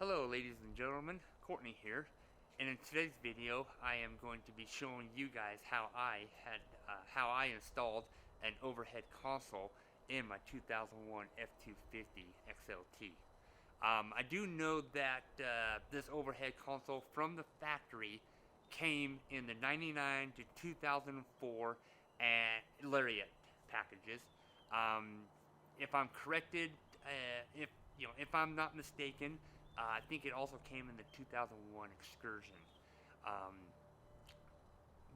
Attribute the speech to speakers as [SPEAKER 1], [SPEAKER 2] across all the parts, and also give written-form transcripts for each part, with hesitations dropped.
[SPEAKER 1] Hello ladies and gentlemen, Courtney here, and in today's video I am going to be showing you guys how I installed an overhead console in my 2001 F250 XLT. I do know that this overhead console from the factory came in the 99 to 2004 and Lariat packages. Um, if I'm corrected, if I'm not mistaken, I think it also came in the 2001 Excursion. Um,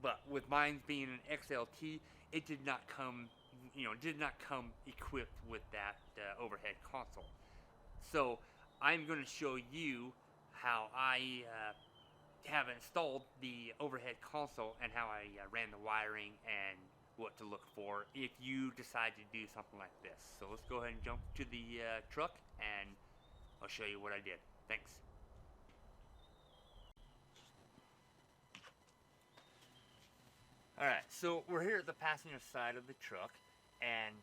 [SPEAKER 1] but with mine being an XLT, it did not come equipped with that overhead console. So I'm going to show you how I have installed the overhead console and how I ran the wiring and what to look for if you decide to do something like this. So let's go ahead and jump to the truck and I'll show you what I did. Thanks. Alright, so we're here at the passenger side of the truck, and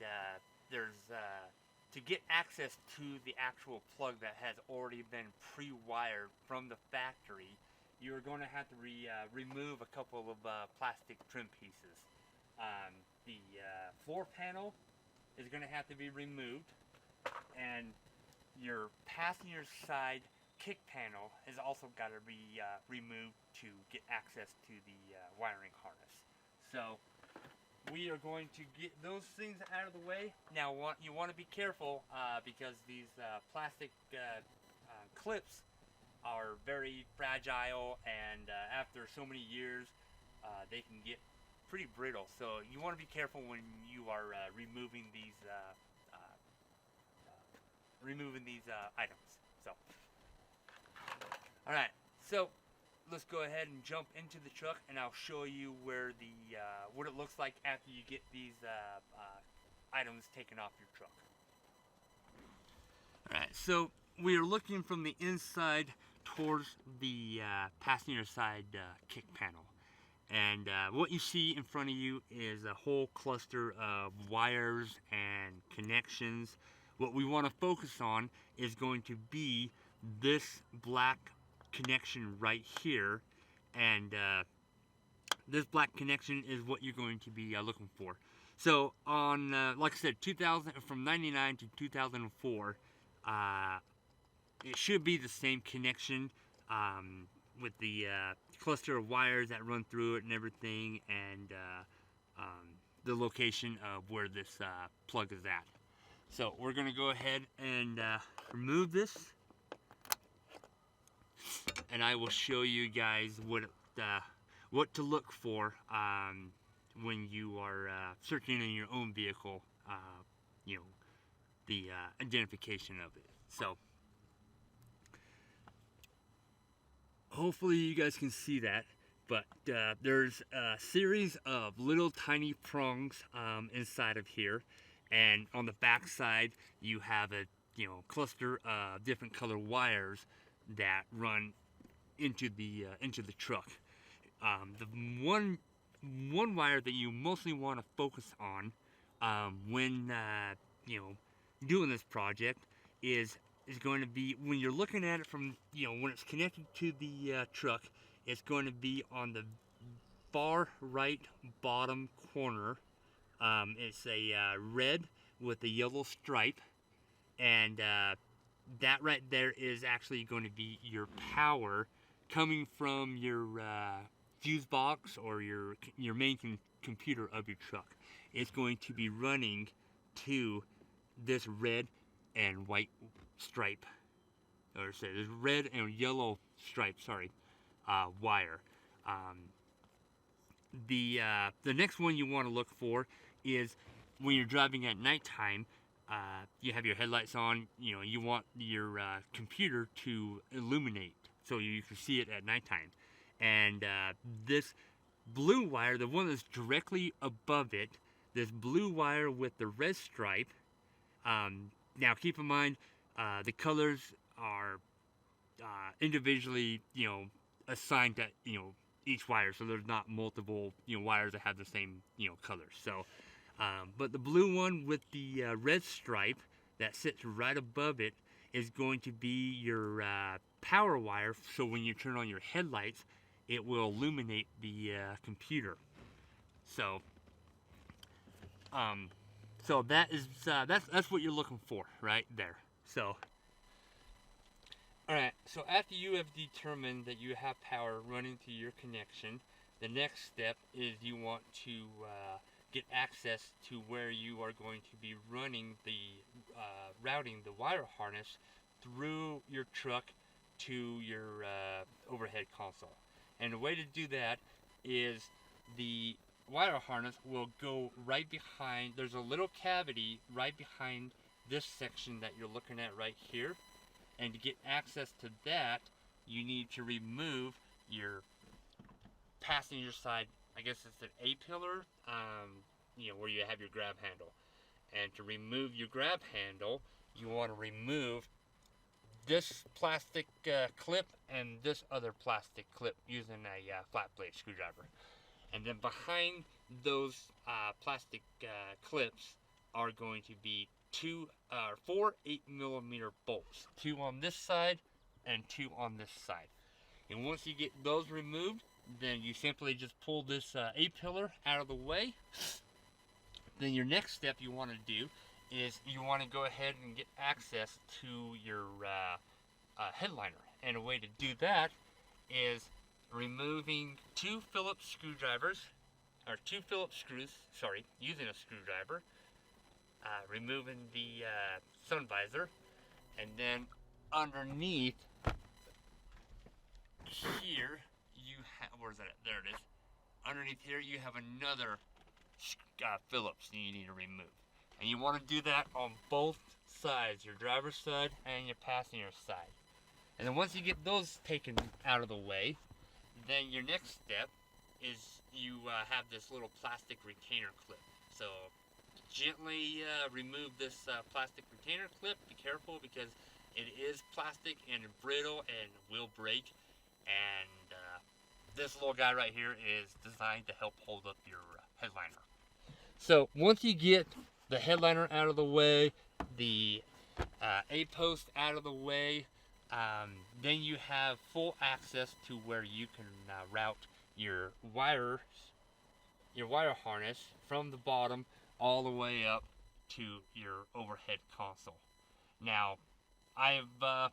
[SPEAKER 1] to get access to the actual plug that has already been pre-wired from the factory, you're going to have to remove a couple of plastic trim pieces. The floor panel is going to have to be removed, and your passenger side kick panel has also got to be removed to get access to the wiring harness. So we are going to get those things out of the way. Now you want to be careful because these plastic clips are very fragile, and after so many years they can get pretty brittle. So you want to be careful when you are removing these items. So, all right. So let's go ahead and jump into the truck, and I'll show you where what it looks like after you get these items taken off your truck. All right. So we are looking from the inside towards the passenger side kick panel. And what you see in front of you is a whole cluster of wires and connections. What we want to focus on is going to be this black connection right here, and this black connection is what you're going to be looking for. So on, like I said, from 99 to 2004, it should be the same connection with the cluster of wires that run through it and everything, and the location of where this plug is at. So we're going to go ahead and remove this, and I will show you guys what to look for when you are searching in your own vehicle, the identification of it. So hopefully you guys can see that, but there's a series of little tiny prongs inside of here, and on the back side you have a cluster of different color wires that run into the truck. The one wire that you mostly want to focus on when doing this project is going to be, when you're looking at it from when it's connected to the truck, it's going to be on the far right bottom corner. It's a red with a yellow stripe, and that right there is actually going to be your power coming from your fuse box or your main computer of your truck. It's going to be running to this red and white stripe, or say this red and yellow stripe, sorry, wire. The next one you want to look for is when you're driving at nighttime. You have your headlights on. You want your computer to illuminate so you can see it at nighttime. And this blue wire, the one that's directly above it, this blue wire with the red stripe. Now keep in mind, the colors are individually, assigned to each wire, so there's not multiple wires that have the same colors. So, but the blue one with the red stripe that sits right above it is going to be your power wire, so when you turn on your headlights, it will illuminate the computer. So, um, so that is that's what you're looking for right there. So, all right. So after you have determined that you have power running to your connection, the next step is you want to get access to where you are going to be running the routing the wire harness through your truck to your overhead console. And the way to do that is the wire harness will go right behind, there's a little cavity right behind this section that you're looking at right here. And to get access to that, you need to remove your passenger side, I guess it's an A-pillar, where you have your grab handle. And to remove your grab handle, you want to remove this plastic clip and this other plastic clip using a flat blade screwdriver. And then behind those plastic clips are going to be four 8mm bolts, 2 on this side and 2 on this side. And once you get those removed, then you simply just pull this A-pillar out of the way. Then your next step you want to do is you want to go ahead and get access to your headliner. And a way to do that is removing 2 Phillips screws, using a screwdriver, removing the sun visor, and then underneath here you have, where's that at? There it is. Underneath here you have another Phillips that you need to remove. And you want to do that on both sides, your driver's side and your passenger side. And then once you get those taken out of the way, then your next step is you have this little plastic retainer clip. So gently remove this plastic retainer clip. Be careful because it is plastic and brittle and will break. And this little guy right here is designed to help hold up your headliner. So once you get the headliner out of the way, the A-post out of the way, then you have full access to where you can route your wire harness from the bottom all the way up to your overhead console. Now, now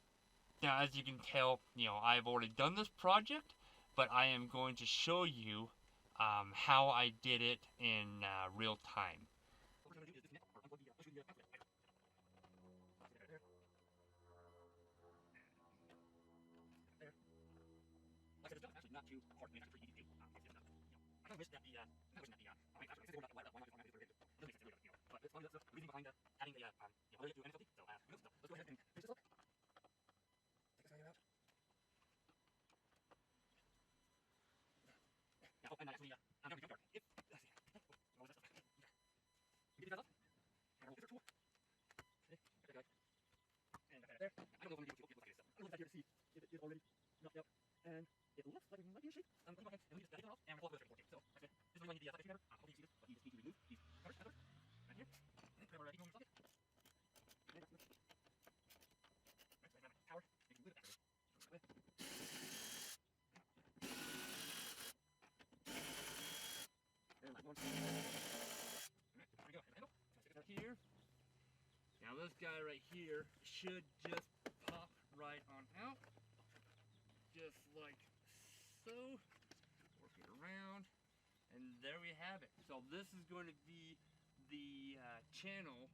[SPEAKER 1] as you can tell, I've already done this project, but I am going to show you how I did it in real time. Not too hard. I mean, it's actually pretty easy to do. I kind of wish that the but it's funny, that's the reason behind adding the whether to NSLT. So let's go ahead and finish this up. Take this guy out. Now, and actually, I'm going to go if let's see. What was that stuff? You get these guys up. And I'll tool. Okay, there guy. And there. I don't know if I'm going to be able to look at this. I'm going to look back here to see if it is already knocked out. And it looks like it might be in shape. I'm going to go ahead and leave this guy off, and we'll pull it over. So that's it. This is where you need the side I hope you see this, but you just need to remove these covers right here. Put them right in your socket. And that's it. Right, so I have my power. You can move it back. And that one. Alright, there we go. Handle. So stick it out here. Now this guy right here should just pop right on out. Just like so. Work it around, and there we have it. So this is going to be the channel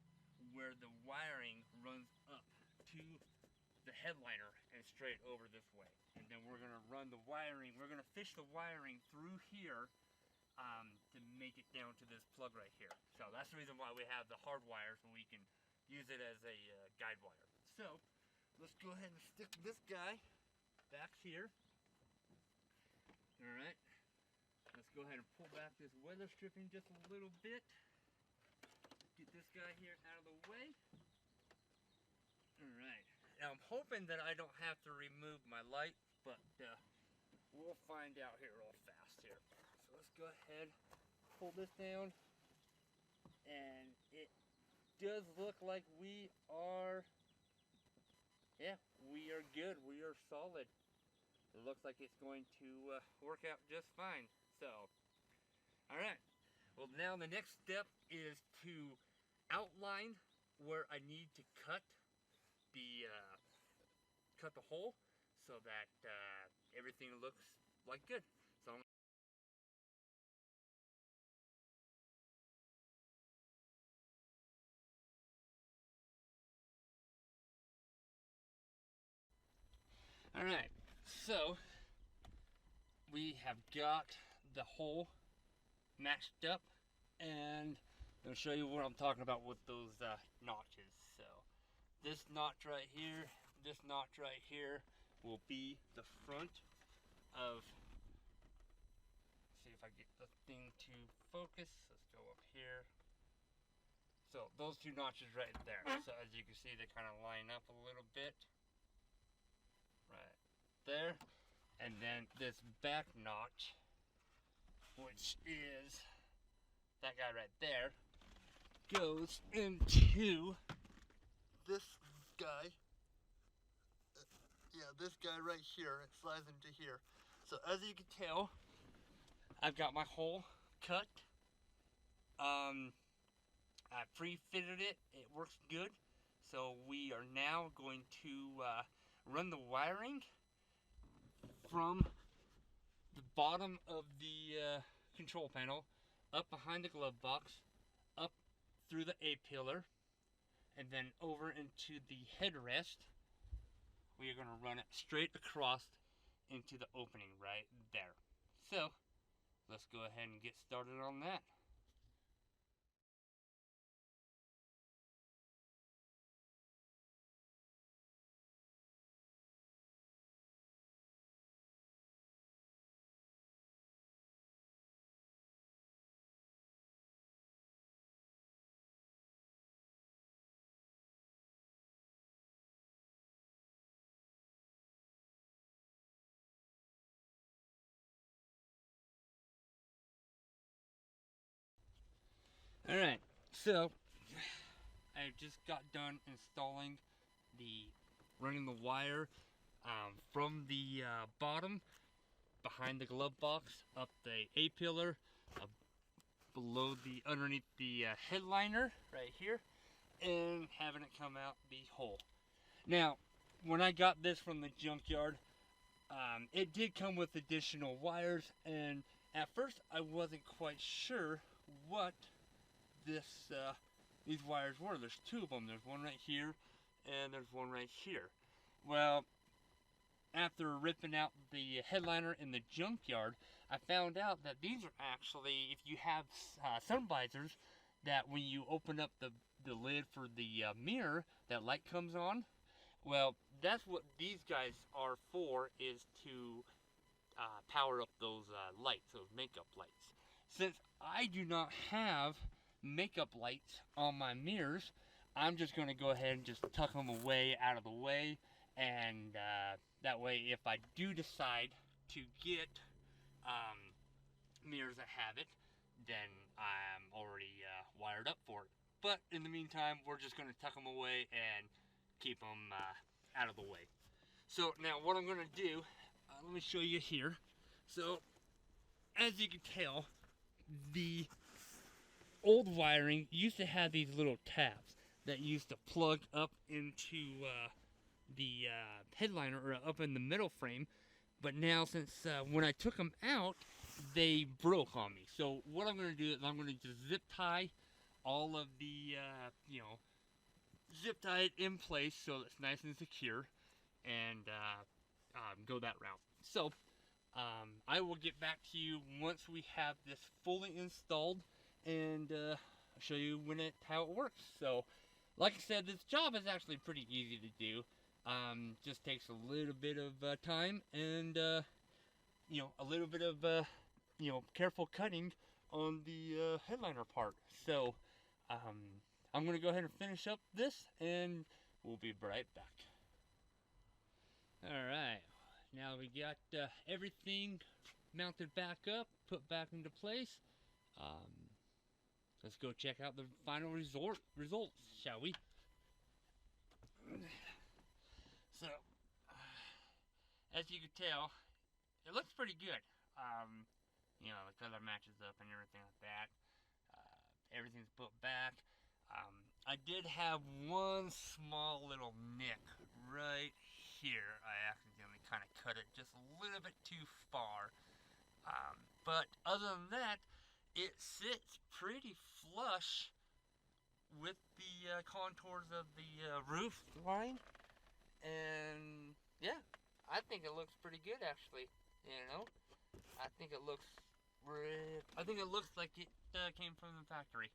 [SPEAKER 1] where the wiring runs up to the headliner and straight over this way. And then we're going to run the wiring, we're going to fish the wiring through here to make it down to this plug right here. So that's the reason why we have the hard wire, so we can use it as a guide wire. So let's go ahead and stick this guy back here. Alright, let's go ahead and pull back this weather stripping just a little bit. Get this guy here out of the way. Alright, now I'm hoping that I don't have to remove my light, but we'll find out here real fast here. So let's go ahead, pull this down, and it does look like we are yeah, we are good. We are solid. It looks like it's going to work out just fine. So, all right. Well, now the next step is to outline where I need to the cut the hole so that everything looks like good. So all right. So we have got the hole matched up, and I'll show you what I'm talking about with those notches. So this notch right here, this notch right here will be the front of. See if I get the thing to focus. Let's go up here. So those two notches right there. So as you can see, they kind of line up a little bit. Right there. And then this back notch, which is that guy right there, goes into this guy. Yeah, this guy right here. It slides into here. So as you can tell, I've got my hole cut. I pre-fitted it. It works good. So we are now going to run the wiring from the bottom of the control panel up behind the glove box, up through the A-pillar, and then over into the headrest. We are going to run it straight across into the opening right there. So let's go ahead and get started on that. Alright, so I just got done installing running the wire from the bottom behind the glove box up the A-pillar, below underneath the headliner right here, and having it come out the hole. Now, when I got this from the junkyard, it did come with additional wires, and at first I wasn't quite sure what these wires were. There's two of them. There's one right here, and there's one right here. Well, after ripping out the headliner in the junkyard, I found out that these are actually, if you have sun visors, that when you open up the lid for the mirror, that light comes on. Well, that's what these guys are for, is to power up those lights, those makeup lights. Since I do not have makeup lights on my mirrors, I'm just going to go ahead and just tuck them away out of the way, and that way if I do decide to get mirrors that have it, then I'm already wired up for it. But in the meantime, we're just going to tuck them away and keep them out of the way. So now what I'm going to do, let me show you here. So as you can tell, the old wiring used to have these little tabs that used to plug up into the headliner, or up in the middle frame. But now, since when I took them out, they broke on me. So what I'm going to do is I'm going to just zip tie all of the, zip tie it in place so it's nice and secure, and go that route. So I will get back to you once we have this fully installed, and show you how it works. So, like I said, this job is actually pretty easy to do. Just takes a little bit of time, and a little bit of careful cutting on the headliner part. So, I'm gonna go ahead and finish up this, and we'll be right back. All right, now we got everything mounted back up, put back into place. Let's go check out the final results, shall we? as you can tell, it looks pretty good. You know, the color matches up and everything like that. Everything's put back. I did have one small little nick right here. I accidentally kind of cut it just a little bit too far. But other than that, it sits pretty flush with the contours of the roof line. And yeah, I think it looks pretty good actually. You know, I think it looks like it came from the factory.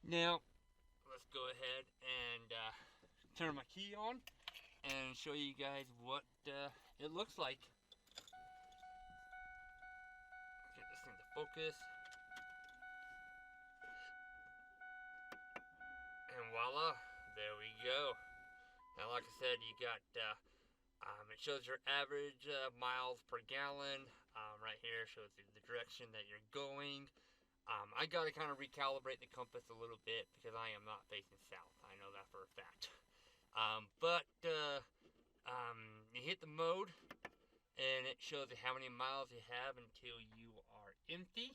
[SPEAKER 1] Now, let's go ahead and turn my key on and show you guys what it looks like. Get this thing to focus. And voila, there we go. Now, like I said, you got, it shows your average miles per gallon. Right here shows you the direction that you're going. I got to kind of recalibrate the compass a little bit because I am not facing south. I know that for a fact. You hit the mode, and it shows you how many miles you have until you are empty.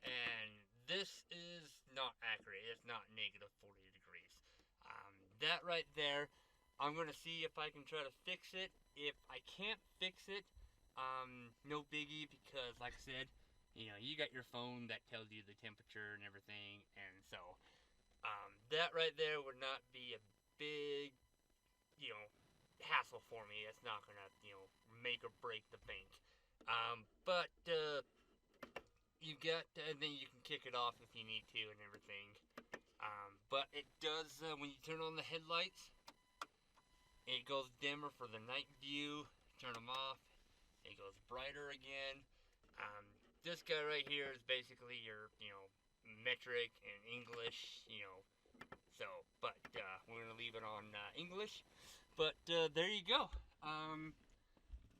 [SPEAKER 1] And this is not accurate. It's not negative 40 degrees. That right there, I'm going to see if I can try to fix it. If I can't fix it, no biggie, because like I said, you know, you got your phone that tells you the temperature and everything, and so that right there would not be a big, you know, hassle for me. It's not gonna, you know, make or break the bank. You got, and then you can kick it off if you need to and everything. But it does, when you turn on the headlights, it goes dimmer for the night view. Turn them off, it goes brighter again. This guy right here is basically your, you know, metric and English, you know. So, but we're gonna leave it on English. But there you go.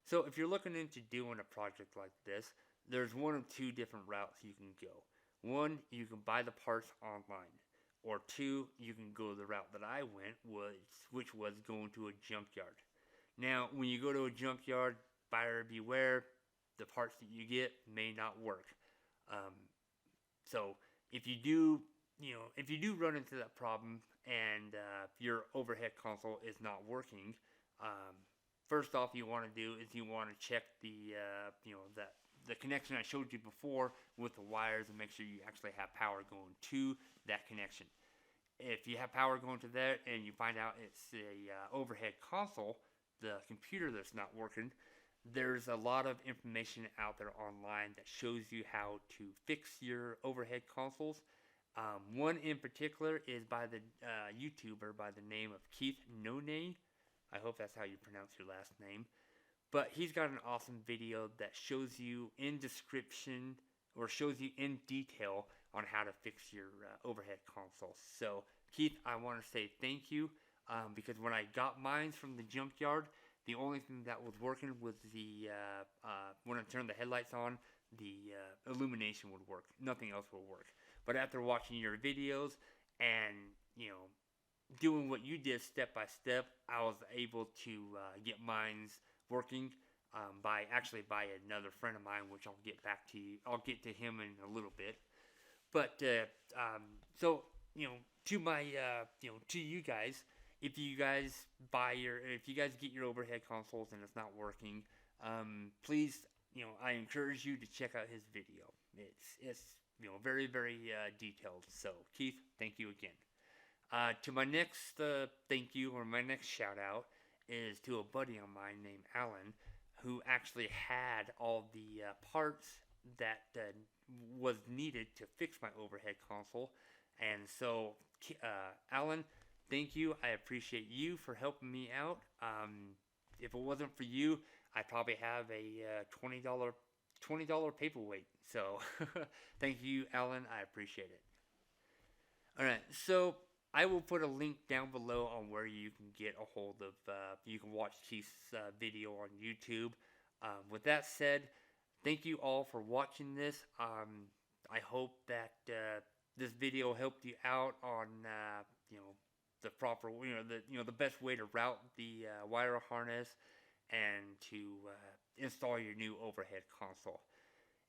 [SPEAKER 1] So if you're looking into doing a project like this, there's one of two different routes you can go. One, you can buy the parts online. Or two, you can go the route that I went, which was going to a junkyard. Now, when you go to a junkyard, buyer beware, the parts that you get may not work. So if you do, you know, if you do run into that problem and your overhead console is not working, first off, you want to do is you want to check the, you know, the connection I showed you before with the wires and make sure you actually have power going to that connection. If you have power going to that and you find out it's a overhead console, the computer that's not working, there's a lot of information out there online that shows you how to fix your overhead consoles. One in particular is by the YouTuber by the name of Keith Nonay. I hope that's how you pronounce your last name. But he's got an awesome video that shows you in description or shows you in detail on how to fix your overhead console. So Keith, I want to say thank you because when I got mine from the junkyard, the only thing that was working was the when I turned the headlights on, the illumination would work. Nothing else would work. But after watching your videos and, you know, doing what you did step by step, I was able to get mine's working by another friend of mine, which I'll get back to you. I'll get to him in a little bit. But so, you know, to my you know, to you guys, if you guys get your overhead consoles and it's not working, please, you know, I encourage you to check out his video. It's you know, very, very detailed. So Keith, thank you again. To my next thank you or my next shout out is to a buddy of mine named Alan, who actually had all the parts that was needed to fix my overhead console. And so, Alan, thank you. I appreciate you for helping me out. If it wasn't for you, I'd probably have a $20 paperweight. So, thank you, Alan. I appreciate it. All right, so I will put a link down below on where you can get a hold of, you can watch Keith's video on YouTube. With that said, thank you all for watching this. I hope that this video helped you out on, you know, the proper, you know, the best way to route the wire harness and to install your new overhead console.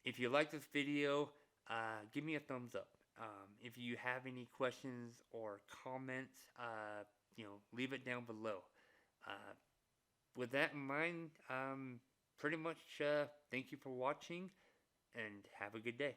[SPEAKER 1] If you like this video, give me a thumbs up. If you have any questions or comments, leave it down below. With that in mind, pretty much thank you for watching and have a good day.